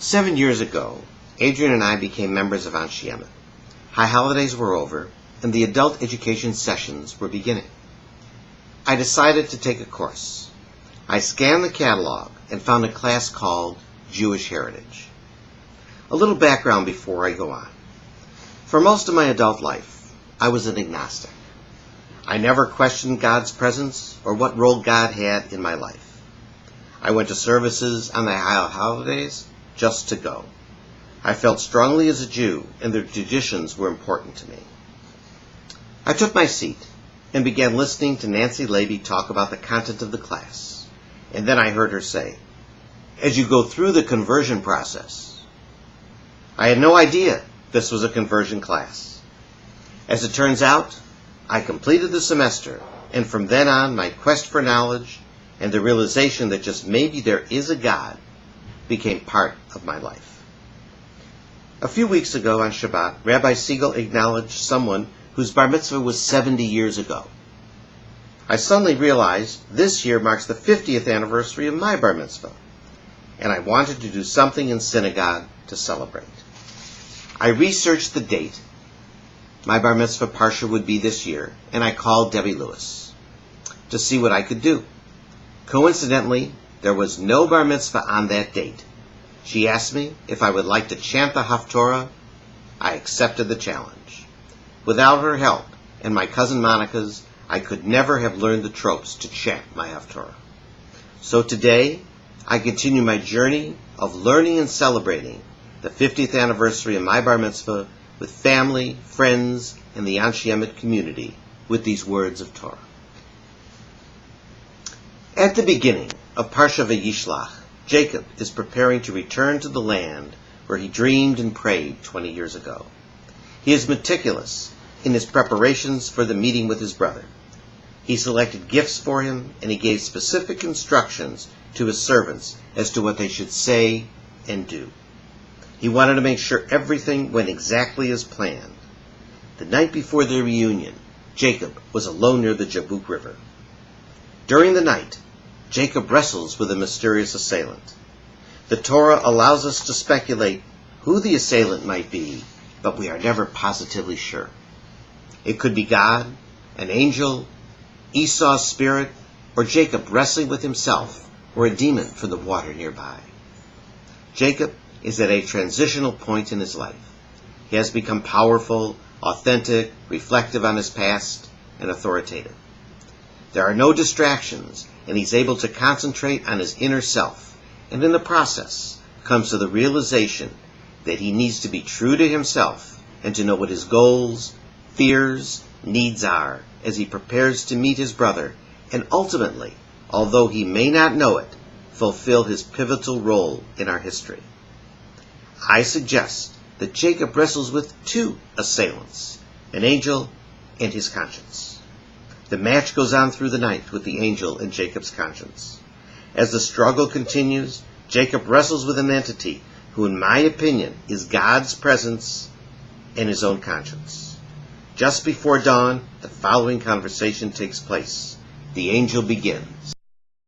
7 years ago, Adrian and I became members of Anshe Emet. High holidays were over, and the adult education sessions were beginning. I decided to take a course. I scanned the catalog and found a class called Jewish Heritage. A little background before I go on. For most of my adult life, I was an agnostic. I never questioned God's presence or what role God had in my life. I went to services on the high holidays just to go. I felt strongly as a Jew, and their traditions were important to me. I took my seat and began listening to Nancy Levy talk about the content of the class. And then I heard her say, "As you go through the conversion process." I had no idea this was a conversion class. As it turns out, I completed the semester, and from then on, my quest for knowledge and the realization that just maybe there is a God became part of my life. A few weeks ago on Shabbat, Rabbi Siegel acknowledged someone whose bar mitzvah was 70 years ago. I suddenly realized this year marks the 50th anniversary of my bar mitzvah, and I wanted to do something in synagogue to celebrate. I researched the date my bar mitzvah parsha would be this year, and I called Debbie Lewis to see what I could do. Coincidentally, there was no bar mitzvah on that date. She asked me if I would like to chant the Haftorah. I accepted the challenge. Without her help and my cousin Monica's, I could never have learned the tropes to chant my Haftorah. So today, I continue my journey of learning and celebrating the 50th anniversary of my bar mitzvah with family, friends, and the Anshe Emet community with these words of Torah. At the beginning of Parsha Vayishlach, Jacob is preparing to return to the land where he dreamed and prayed 20 years ago. He is meticulous in his preparations for the meeting with his brother. He selected gifts for him, and he gave specific instructions to his servants as to what they should say and do. He wanted to make sure everything went exactly as planned. The night before their reunion, Jacob was alone near the Jabbok River. During the night, Jacob wrestles with a mysterious assailant. The Torah allows us to speculate who the assailant might be, but we are never positively sure. It could be God, an angel, Esau's spirit, or Jacob wrestling with himself, or a demon from the water nearby. Jacob is at a transitional point in his life. He has become powerful, authentic, reflective on his past, and authoritative. There are no distractions, and he's able to concentrate on his inner self, and in the process comes to the realization that he needs to be true to himself and to know what his goals, fears, needs are as he prepares to meet his brother and ultimately, although he may not know it, fulfill his pivotal role in our history. I suggest that Jacob wrestles with two assailants, an angel and his conscience. The match goes on through the night with the angel and Jacob's conscience. As the struggle continues, Jacob wrestles with an entity who, in my opinion, is God's presence and his own conscience. Just before dawn, the following conversation takes place. The angel begins.